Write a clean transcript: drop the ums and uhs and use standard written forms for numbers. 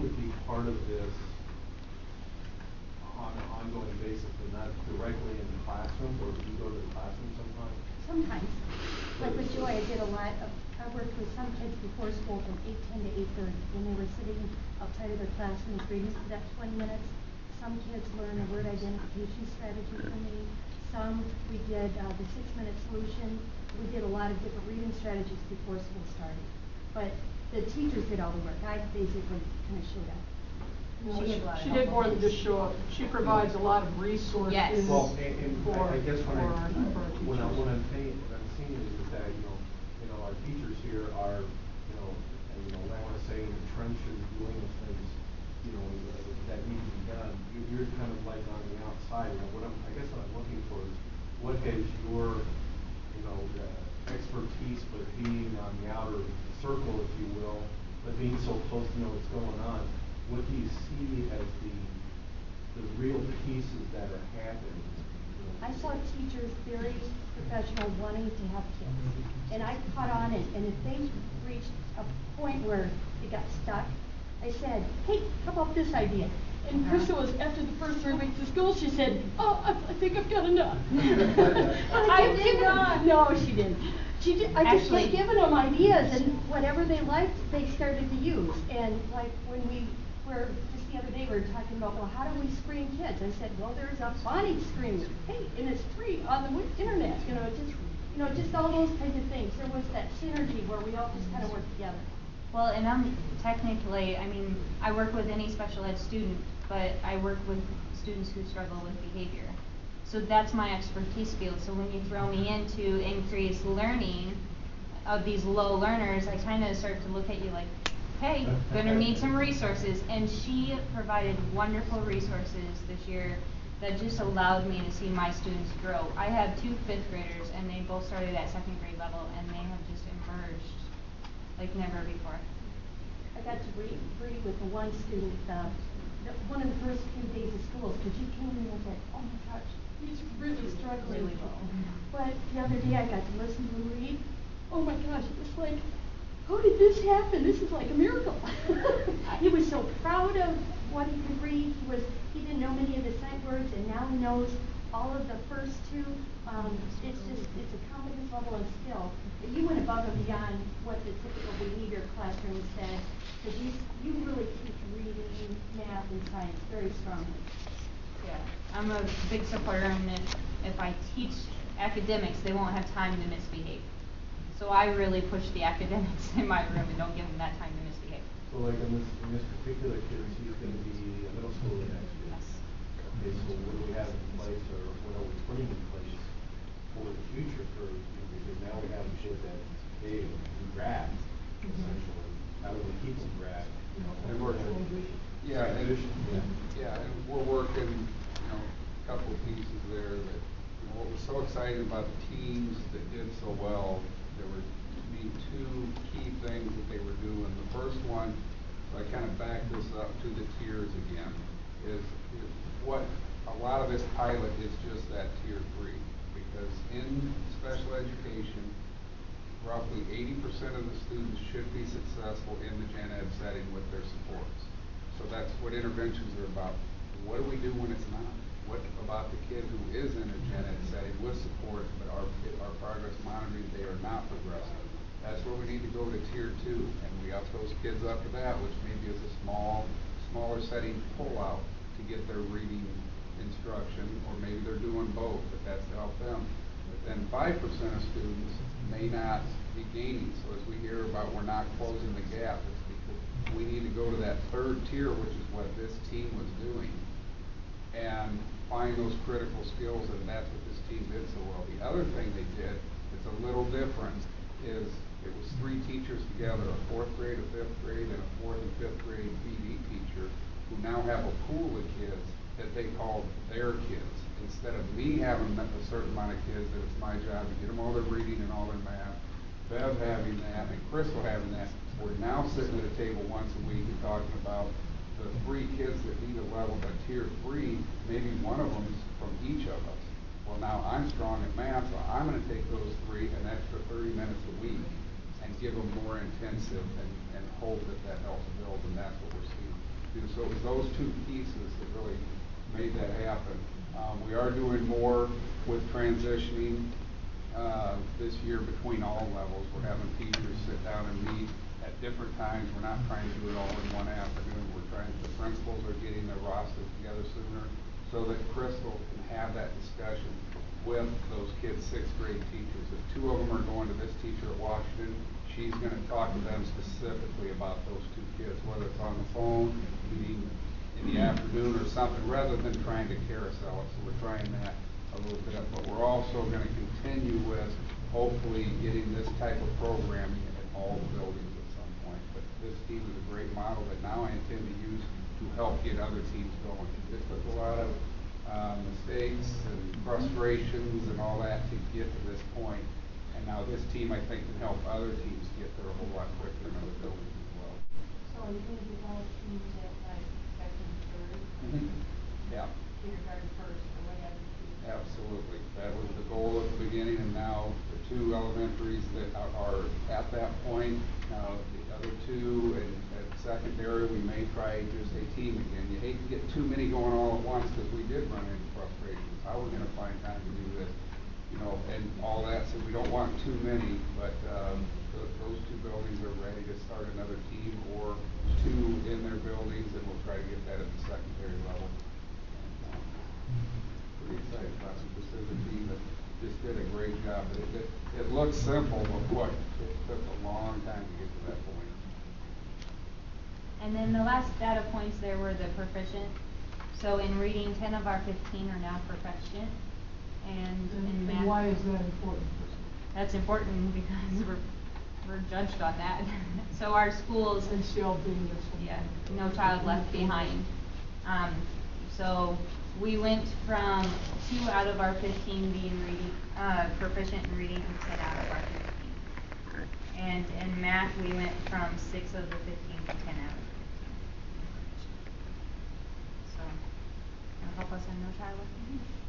would be part of this on an ongoing basis, and not directly in the classroom, or do you go to the classroom sometimes? Sometimes. Like with Joy, I worked with some kids before school from 8:10 to 8:30, when they were sitting outside of their classrooms reading for that 20 minutes. Some kids learned a word identification strategy from me. Some, we did the 6-minute solution. We did a lot of different reading strategies before school started. But the teachers did all the work. I basically kind of showed up. No, she did more than just show up. She provides a lot of resources. Yes. Well, I guess when I'm seeing is that our teachers here are I want to say in the trenches doing the things that need to be done. You're kind of like on the outside. I guess what I'm looking for is what has your expertise, but being on the outer circle, if you will, but being so close to know what's going on. What do you see as the real pieces that are happening? I saw teachers very professional, wanting to have kids, and I caught on it. And if they reached a point where it got stuck, I said, "Hey, how about this idea?" And Krista was, after the first 3 weeks of school, she said, "Oh, I think I've got enough." I did not. No, she didn't. I just kept giving them ideas, and whatever they liked, they started to use. And like when we were just the other day, we were talking about, well, how do we screen kids? I said, well, there's a phonics screener. Hey, and it's free on the internet. Just all those kinds of things. There was that synergy where we all just kind of worked together. Well, and I'm technically, I work with any special ed student, but I work with students who struggle with behavior. So that's my expertise field. So when you throw me into increased learning of these low learners, I kind of start to look at you like, hey, gonna need some resources. And she provided wonderful resources this year that just allowed me to see my students grow. I have 2 5th graders, and they both started at 2nd grade level, and they have just emerged like never before. I got to read with the one student one of the first few days of school, because she came in and said, "Oh my gosh, he's really struggling." Really well. But the other day I got to listen to him read. Oh my gosh, it was like, how did this happen? This is like a miracle. He was so proud of what he could read. He didn't know many of the sight words, and now he knows all of the first 2. It's a confidence level and skill. You went above and beyond what the typical behavior classroom said, because you really teach reading, math, and science very strongly. Yeah, I'm a big supporter, and if I teach academics, they won't have time to misbehave. So I really push the academics in my room and don't give them that time to misbehave. So like in this particular case, he's going to be a middle schooler next year. Yes. Okay, so what do we have in place, or what are we putting in place for the future for because now we have a kid that we grab, essentially. How do we keep them grab? And we're and we're working, a couple of pieces there that what was so exciting about the teams that did so well, there were to me 2 key things that they were doing. The first one, so I kind of back this up to the tiers again, is what a lot of this pilot is just that tier 3, because in special education, roughly 80% of the students should be successful in the gen ed setting with their supports. So that's what interventions are about. What do we do when it's not? What about the kid who is in a gen ed setting with support, but our progress monitoring, they are not progressing? That's where we need to go to tier 2, and we up those kids up to that, which maybe is a smaller setting pull-out to get their reading instruction, or maybe they're doing both, but that's to help them. But then 5% of students may not be gaining. So as we hear about we're not closing the gap, it's because we need to go to that 3rd tier, which is what this team was doing, and find those critical skills, and that's what this team did so well. The other thing they did, it's a little different, is it was 3 teachers together, a 4th grade, a 5th grade, and a 4th and 5th grade PD teacher, who now have a pool of kids that they called their kids. Instead of me having a certain amount of kids that it's my job to get them all their reading and all their math, Bev having that, and Crystal having that, we're now sitting at a table once a week and talking about the 3 kids that need a level at tier 3, maybe one of them is from each of us. Well, now I'm strong at math, so I'm going to take those 3 an extra 30 minutes a week and give them more intensive and hope that helps build, and that's what we're seeing. So it was those two pieces that really made that happen. We are doing more with transitioning this year between all levels. We're having teachers sit down and meet at different times. We're not trying to do it all in one afternoon. The principals are getting their rosters together sooner so that Crystal can have that discussion with those kids' sixth grade teachers. If two of them are going to this teacher at Washington, she's going to talk to them specifically about those two kids, whether it's on the phone, meeting in the afternoon or something, rather than trying to carousel it. So we're trying that a little bit up, but we're also going to continue with hopefully getting this type of programming at all the buildings at some point. But this team is a great model that now I intend to use to help get other teams going. It took a lot of mistakes and frustrations and all that to get to this point. And now this team, I think, can help other teams get there a whole lot quicker in other buildings as well. So are you going to develop teams at like second, third? Yeah. Kindergarten first or whatever? Absolutely. That was the goal at the beginning, and now the two elementaries that are at that point, now the other two and at secondary, we may try just a team again. You hate to get too many going all at once because we did run into frustrations. How are we going to find time to do this? You know, and all that, so we don't want too many, but those two buildings are ready to start another team or two in their buildings, and we'll try to get that at the secondary level. Pretty excited about it. This is a team that just did a great job. It looks simple, but boy, it took a long time to get to that point. And then the last data points there were the proficient. So in reading, 10 of our 15 are now proficient. And in math. And why is that important? That's important because we're judged on that. So our schools. NCL being this one. Yeah, no child left behind. So we went from 2 out of our 15 being reading, proficient in reading to 10 out of our 15. And in math, we went from 6 of the 15 to 10 out of the 15. So, it'll help us on no child left behind.